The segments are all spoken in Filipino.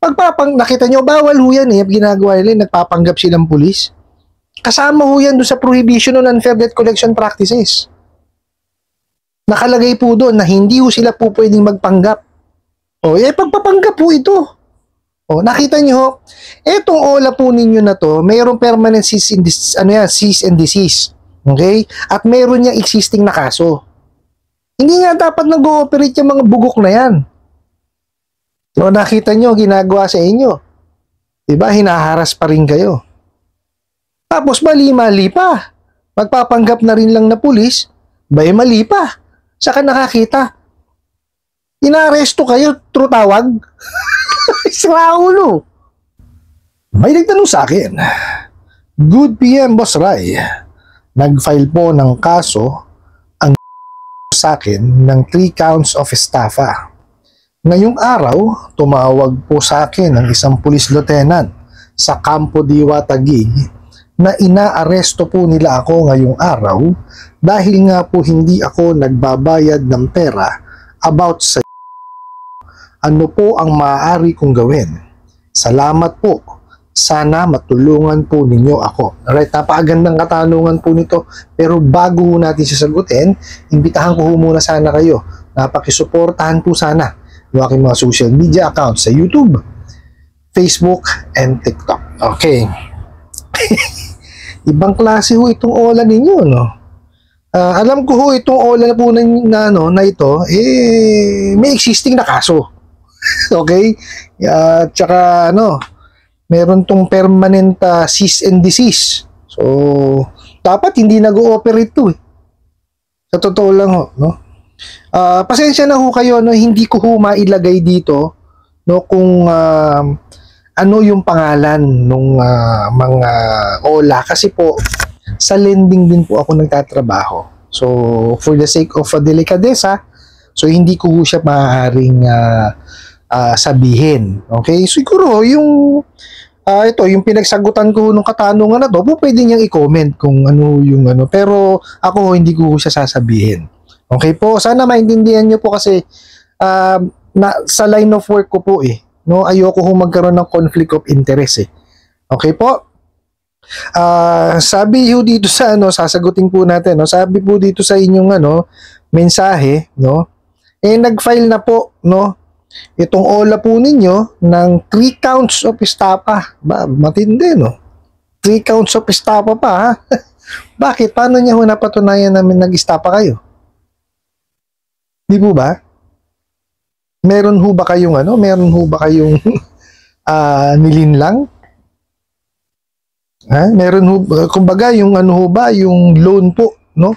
Nakita nyo, bawal ho yan eh. Ginagawa nila, nagpapanggap silang pulis. Kasama ho yan doon sa prohibition on unfair debt collection practices. Nakalagay po doon na hindi ho sila po pwedeng magpanggap. O, pagpapanggap po ito. O, nakita nyo ho, etong OLA po ninyo na to, mayroong permanent cease and desist. Okay? At mayroon niyang existing na kaso. Hindi nga dapat nag-ooperate yung mga bugok na yan. So, nakita nyo, ginagawa sa inyo. Diba? Hinaharas pa rin kayo. Tapos, mali-mali pa. Magpapanggap na rin lang na pulis, mali pa. Saka nakakita. Inaaresto kayo, through tawag. Isra ulo. May nagtanong sa akin, Good PM, Boss Ray. Nag-file po ng kaso ang sa akin ng 3 counts of estafa. Ngayong araw, tumawag po sa akin ng isang police lieutenant sa Campo Diwa, Taguig na inaaresto po nila ako ngayong araw dahil nga po hindi ako nagbabayad ng pera about sa ano po ang maaari kong gawin. Salamat po. Sana matulungan po ninyo ako. Alright, napakagandang katanungan po nito. Pero bago natin sasagutin, imbitahan ko muna sana kayo. Napakisuportahan po sana yung aking mga social media accounts sa YouTube, Facebook, and TikTok. Okay. Ibang klase ho itong OLA ninyo, no? Alam ko ho itong OLA po na ito, may existing na kaso. Okay? Tsaka, meron tong permanent cease and desist. So, dapat hindi nag-ooperate to eh. Sa totoo lang ho, no? Pasensya na ho kayo, no, hindi ko ho mailagay dito, no, kung ano yung pangalan ng mga OLA kasi po sa lending din po ako nagtatrabaho. So for the sake of delikadesa, so hindi ko ho siya maaaring sabihin. Okay? Siguro yung ito, yung pinagsagutan ko nung katanungan na to, po pwede niyang i-comment kung ano yung ano, pero ako hindi ko ho siya sasabihin. Okay po, sana maintindihan niyo po kasi sa line of work ko po no, ayoko ho magkaroon ng conflict of interest Okay po? Sabi ho dito sa sasagutin po natin, no, sabi po dito sa inyong mensahe, no, nag-file na po, no, itong OLA po ninyo ng 3 counts of estafa. Matindi, no? 3 counts of estafa pa, ha? Bakit? Paano niya ho napatunayan namin nag-estafa kayo? Di po ba? Meron ho ba kayong nilinlang? Meron ho, kumbaga yung yung loan po, no?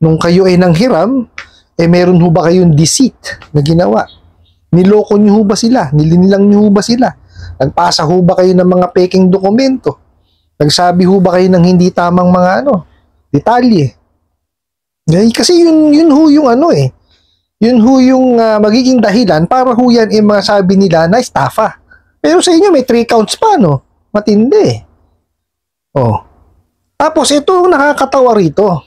Nung kayo ay nanghiram, meron ho ba kayong deceit na ginawa? Niloko niyo ho ba sila? Nilinlang niyo ho ba sila? Nagpasa ho ba kayo ng mga peking dokumento? Nagsabi ho ba kayo ng hindi tamang mga detalye? Kasi yun ho yung yun ho yung magiging dahilan para ho yan masabi nila na estafa. Pero sa inyo may 3 counts pa, no? Matindi. Tapos ito nakakatawa rito.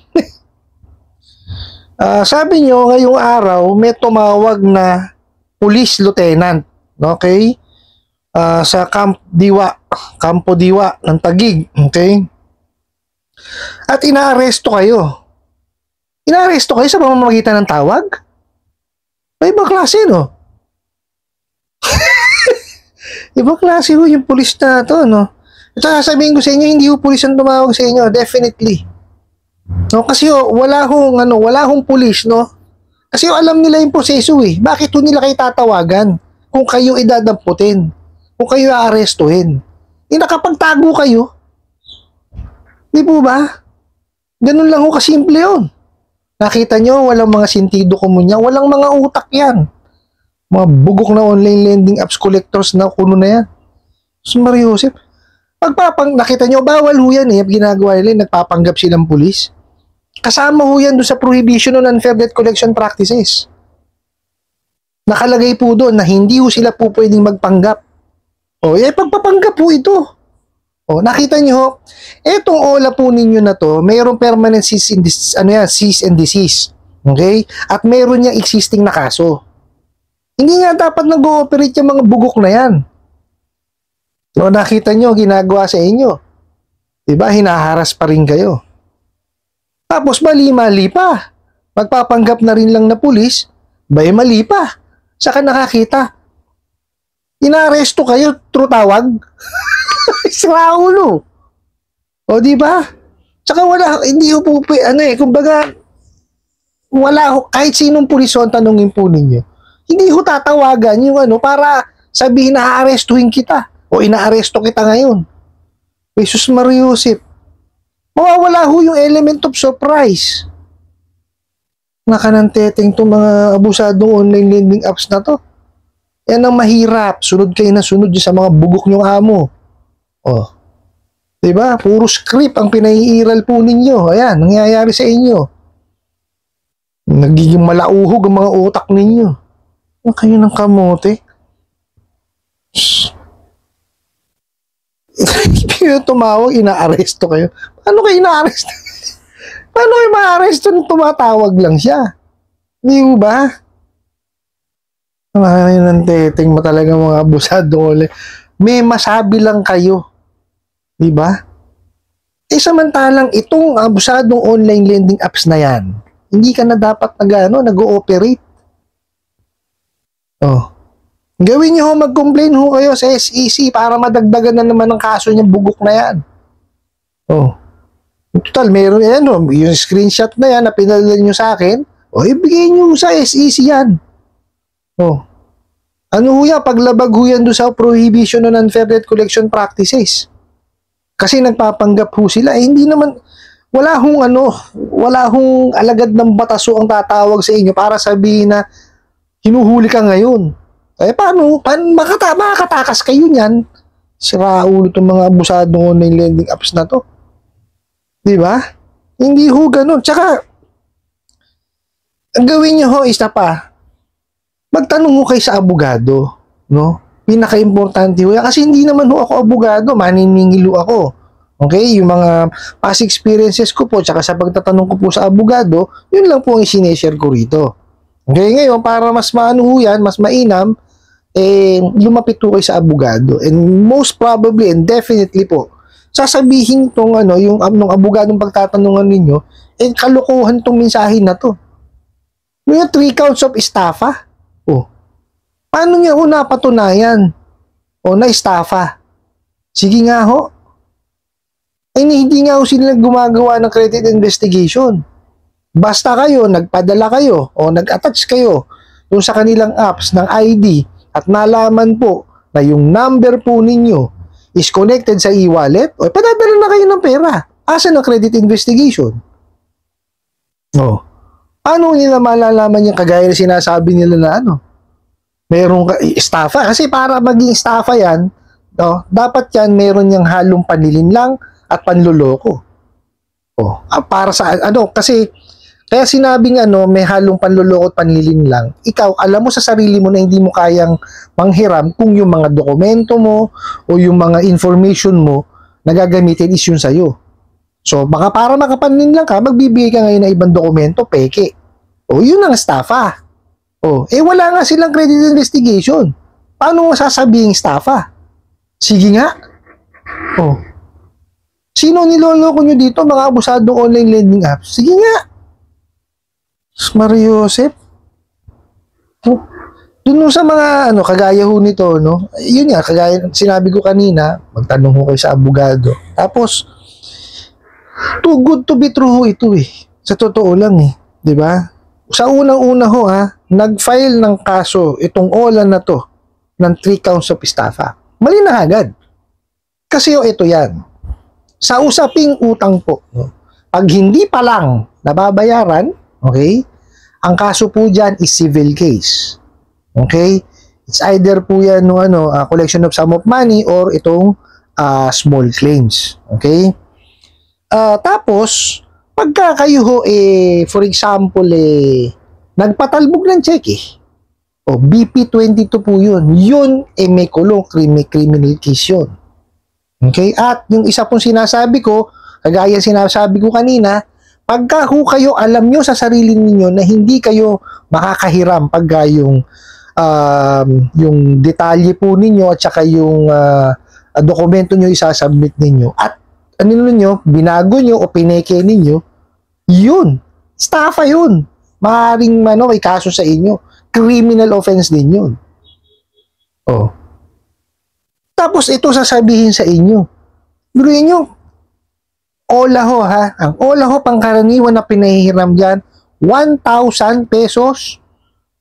Sabi nyo ngayong araw may tumawag na police lieutenant, okay? Sa Campo Diwa ng Taguig, okay? At inaaresto kayo. Inaaresto kayo sa pamamagitan ng tawag? May ibang klase, no? Ibang klase ho yung pulis na to, no? Ito sasabihin ko sa inyo, hindi ho pulis ang tumawag sa inyo, definitely. No, kasi wala hong pulis, no? Kasi alam nila yung proseso Bakit ho nila kayo tatawagan kung kayo idadamputin? Kung kayo aarestuhin? Nakapagtago kayo. Di po ba? Ganun lang ho kasimple yun. Nakita nyo, walang mga sentido kumunya, walang mga utak yan. Mga bugok na online lending apps collectors na kuno na yan. So, Mario Joseph, nakita nyo, bawal ho yan ginagawa nila, nagpapanggap silang pulis. Kasama ho yan doon sa prohibition on unfair debt collection practices. Nakalagay po doon na hindi ho sila po pwedeng magpanggap. Pagpapanggap po ito. Nakita nyo, etong OLA po ninyo na to, mayroong permanent cease and desist. Okay? At mayroon niyang existing na kaso. Hindi nga dapat nag-ooperate yung mga bugok na yan. No, nakita nyo, ginagawa sa inyo. Diba? Hinaharas pa rin kayo. Tapos mali-mali pa. Magpapanggap na rin lang na pulis, mali pa. Saka nakakita. Inaaresto kayo, through tawag. Sira ulo. O, diba? Saka wala, hindi ho po, kumbaga, wala ho, kahit sinong pulis ho, tanungin po ninyo. Hindi ho tatawagan yung para sabihin na aarestuhin kita. O inaaresto kita ngayon. Jesus Mariusip. Mawawala ho yung element of surprise. Nakananteteng itong mga abusadong online lending apps na to. Yan ang mahirap. Sunod kayo na sunod sa mga bugok nyong amo. O. Diba? Puro script ang pinaiiral po ninyo. Ayan, nangyayari sa inyo. Nagiging malauhog ang mga utak ninyo. Ang kayo ng kamote. Kayo tumawag, inaaresto kayo. Paano kayo inaaresto? Paano kayo ma-aresto nung tumatawag lang siya? Hindi mo ba? Ay, nanteteng mo talaga mga abusado. May masabi lang kayo. Diba? Samantalang itong abusadong online lending apps na yan, hindi ka na dapat nag-ooperate. Oh. Gawin nyo mag-complain ho kayo sa SEC para madagdagan na naman ang kaso niyang bugok na yan. Oh. Total, meron yan, yung screenshot na yan na pinadala nyo sa akin, ibigay nyo sa SEC yan. Oh. Ano ho yan? Paglabag ho yan doon sa prohibition on unfair debt collection practices. Kasi nagpapanggap ho sila. Hindi naman, wala hong alagad ng bataso ang tatawag sa inyo para sabihin na hinuhuli ka ngayon. Paano makakatakas kayo niyan? Sira ulo itong mga abusadong online lending apps na to. Diba? Hindi ho ganun. Tsaka, ang gawin nyo ho, isa pa, magtanong ho kayo sa abogado. No? Pinaka-importante ho yan. Kasi hindi naman ho ako abogado, maniningil ho ako. Okay? Yung mga past experiences ko po, tsaka sa pagtatanong ko po sa abogado, yun lang po ang isineshare ko rito. Okay? Ngayon, para mas maano ho yan, mas mainam, lumapit po kayo sa abogado. And most probably and definitely po, sasabihin tong yung nung abogadong pagtatanungan ninyo, kalokohan tong mensahe na to. Yung 3 counts of estafa. Paano niya napatunayan? Na estafa. Sige nga ho. Hindi nga ho sila gumagawa ng credit investigation. Basta kayo, nagpadala kayo o nag-attach kayo yung sa kanilang apps ng ID at nalaman po na yung number po ninyo is connected sa e-wallet, padadala na kayo ng pera. Asa ng credit investigation? Paano nila malalaman yung kagaya na sinasabi nila na merong estafa? Kasi para maging estafa yan, dapat yan meron yung halong panlilinlang at panluloko. Para sa kasi kaya sinabing may halong panluloko at panlilinlang, ikaw, alam mo sa sarili mo na hindi mo kayang manghiram kung yung mga dokumento mo o yung mga information mo na gagamitin is yun sa'yo. So, baka para makapanlinlang ka, magbibigay ka ngayon ng ibang dokumento, peke. Yun ang estafa. Wala nga silang credit investigation. Paano mo sasabihin estafa? Sige nga. Sino niloloko nyo dito, mga abusadong online lending apps? Sige nga. Mariusip. Dun sa mga kagaya ho nito, yun nga, kagaya sinabi ko kanina, magtanong ho kayo sa abogado. Tapos, too good to be true ho ito Sa totoo lang di ba? Sa unang-una ho nag-file ng kaso itong Ola na to ng 3 counts of estafa. Mali na agad. Kasi ito yan. Sa usaping utang po, pag hindi pa lang nababayaran, okay, ang kaso po dyan is civil case. Okay? It's either po yan collection of sum of money or itong small claims. Okay? Tapos, pagka kayo ho, for example, nagpatalbog ng cheque, BP22 po yun. Yun, may kulong, criminal case yun. Okay? At yung isa pong sinasabi ko, kagaya sinasabi ko kanina, pagka ho kayo alam nyo sa sarili ninyo na hindi kayo makakahiram pagka yung detalye po ninyo at saka yung dokumento nyo isasubmit ninyo at ano ninyo, binago nyo o pineke ninyo, yun, estafa yun. Maaaring may kaso sa inyo. Criminal offense din yun. Oh. Tapos ito sasabihin sa inyo. Biruin nyo, OLA ho ha. Ang OLA ho, pangkaraniwan na pinahihiram dyan, 1,000 pesos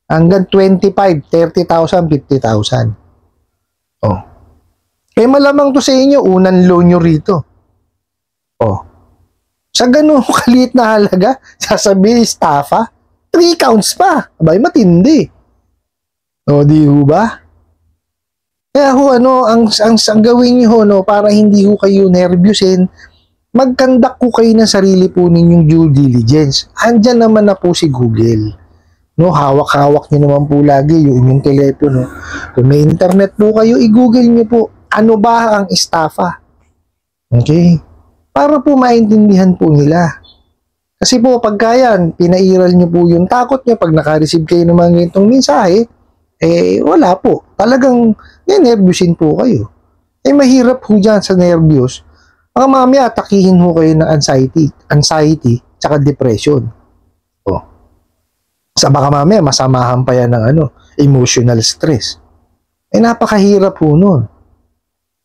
hanggang 25, 30,000, 50,000. Oh. Eh malamang to sa inyo, unang loan nyo rito. Oh. Sa ganun kaliit na halaga, sasabihin estafa, 3 counts pa. Abay, matindi. O, di ho ba? Kaya ho, ang gawin nyo ho, para hindi ho kayo nervyusin, mag-conduct ko kayo ng sarili po ninyong due diligence. Andyan naman na po si Google. No, hawak-hawak nyo naman po lagi yung inyong telepono. Kung may internet po kayo, i-google nyo po, ano ba ang estafa? Okay? Para po maintindihan po nila. Kasi po, pagka yan, pinairal nyo po yung takot nyo, pag naka-receive kayo ng mga ganitong mensahe, wala po. Talagang, nervyusin po kayo. Mahirap po dyan sa nervyos. Mga mamaya, atakihin ho kayo ng anxiety, tsaka depression. O. Sa baka mamaya, masamahan pa yan ng emotional stress. Napakahirap po nun.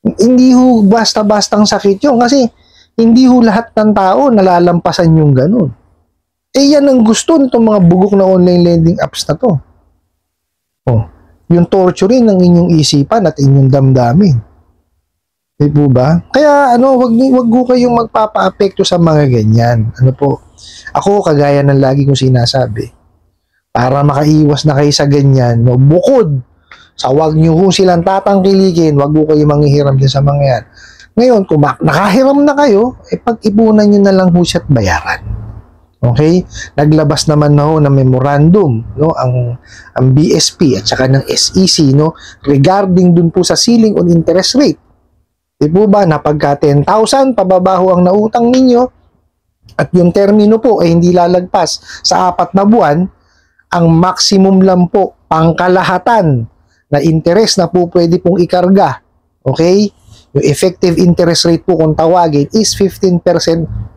Hindi ho basta-bastang sakit yun, kasi hindi ho lahat ng tao nalalampasan yung ganun. Yan ang gusto nitong mga bugok na online lending apps na to. Oh, yung torturing ng inyong isipan at inyong damdamin. Di po ba? Kaya wag ho kayong magpapa-apekto sa mga ganyan. Ako kagaya ng lagi kong sinasabi. Para makaiwas na kayo sa ganyan, bukod sa wag nyo ho silang tatangkilikin, wag ho kayo manghihiram din sa mga yan. Ngayon, kung nakahiram na kayo, pag-ipunan nyo na lang ho siya at bayaran. Okay? Naglabas naman na ho ng memorandum, ang BSP at saka ng SEC, regarding dun po sa ceiling on interest rate. Di po ba, na pagka 10,000, pababa ho ang nautang ninyo, at yung termino po ay hindi lalagpas sa 4 na buwan, ang maximum lang po, pangkalahatan na interest na po pwede pong ikarga. Okay? Yung effective interest rate po kung tawagin is 15%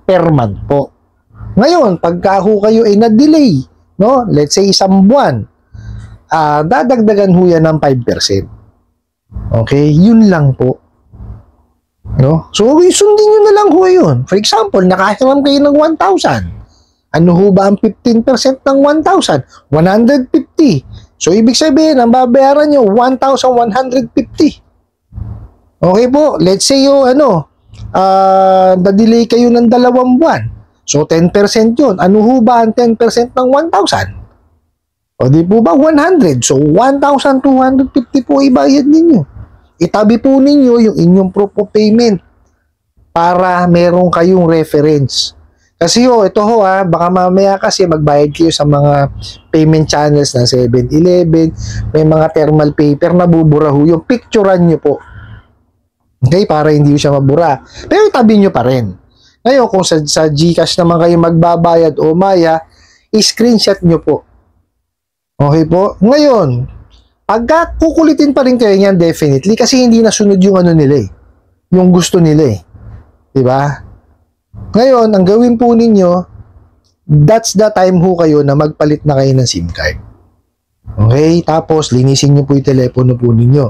per month po. Ngayon, pagka ho kayo ay na-delay, let's say 1 buwan, dadagdagan ho yan ng 5%. Okay? Yun lang po. So, sundin nyo na lang ho yun. For example, nakahiram kayo ng 1,000. Ano ho ba ang 15% ng 1,000? 150. So, ibig sabihin, ang babayaran nyo, 1,150. Okay po, let's say na-delay kayo ng 2 buwan. So, 10% yun. Ano ho ba ang 10% ng 1,000? O di po ba 100? So, 1,250 po ibayad ninyo. Itabi po ninyo yung inyong proof of payment para meron kayong reference. Kasi ito baka mamaya kasi magbayad kayo sa mga payment channels ng 7-Eleven, may mga thermal paper na bubura ho yung picturean nyo po. Okay, para hindi siya mabura. Pero itabi nyo pa rin. Ngayon, kung sa GCash naman kayo magbabayad o Maya, i-screenshot nyo po. Okay po? Ngayon, pagka kukulitin pa rin kayo niyan, definitely, kasi hindi nasunod yung nila yung gusto nila Diba? Ngayon, ang gawin po ninyo, that's the time ho kayo na magpalit na kayo ng SIM card. Okay? Tapos, linisin nyo po yung telepono po ninyo.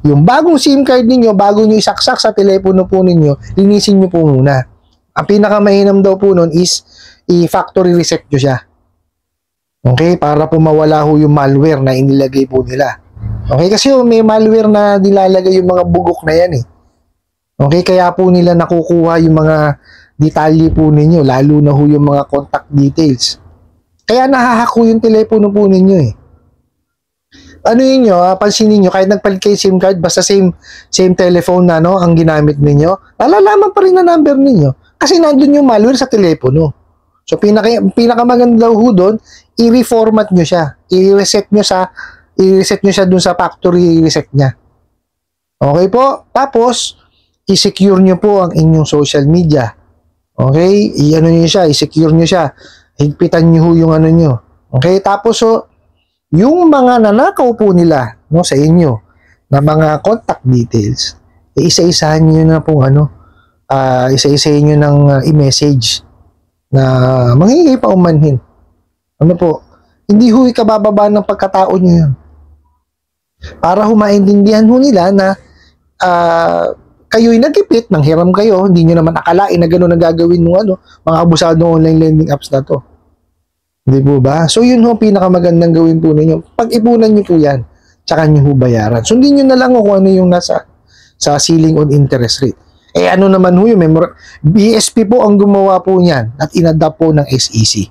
Yung bagong SIM card ninyo, bago nyo isaksak sa telepono po ninyo, linisin nyo po muna. Ang pinakamainam daw po nun is, i-factory reset nyo siya. Okay? Para po mawala ho yung malware na inilagay po nila. Okay? Kasi may malware na nilalagay yung mga bugok na yan Okay? Kaya po nila nakukuha yung mga detalye po ninyo, lalo na ho yung mga contact details. Kaya nahahako yung telepono po ninyo pansinin nyo, kahit nagpalit kayo SIM card, basta same telephone na ang ginamit ninyo, nalalaman pa rin na number ninyo. Kasi nandun yung malware sa telepono. So, pinakamaganda ho doon, i-reformat nyo siya. I-reset nyo siya dun sa factory reset niya. Okay po? Tapos, i-secure nyo po ang inyong social media. Okay? I-secure nyo siya. Higpitan nyo yung nyo. Okay? Tapos, yung mga nanakaw po nila sa inyo na mga contact details, isa-isahan nyo na pong isa-isahin nyo ng i-message na mangingay pa umanhin. Ano po, hindi ho ikabababa ng pagkatao nyo yun. Para humaintindihan ho nila na kayo'y nagipit, nanghiram kayo, hindi nyo naman akalain na gano'n ang gagawin ng mga abusadong online lending apps na to. Hindi po ba? So yun ho, pinakamagandang gawin po ninyo. Pag-ipunan nyo po yan, tsaka nyo ho bayaran. Sundin nyo na lang kung ano yung nasa sa ceiling on interest rate. Ano naman ho yung BSP po ang gumawa po niyan at inadapt po ng SEC.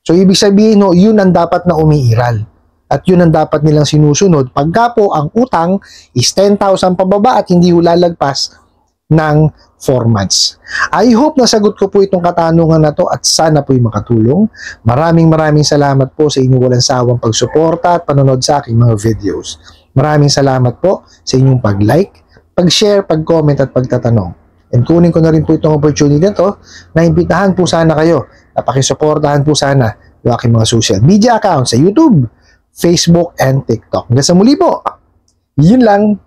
So ibig sabihin ho, yun ang dapat na umiiral. At yun ang dapat nilang sinusunod pagka po ang utang is 10,000 pababa at hindi ho lalagpas ng 4 months. I hope nasagot ko po itong katanungan na to at sana po'y makatulong. Maraming salamat po sa inyong walang sawang pagsuporta at panonood sa aking mga videos. Maraming salamat po sa inyong pag-like, pag-share, pag-comment at pagtatanong. And kunin ko na rin po itong opportunity na to na imbitahan po sana kayo na pakisuportahan po sana yung aking mga social media accounts sa YouTube, Facebook, and TikTok. Hanggang sa muli po, yun lang.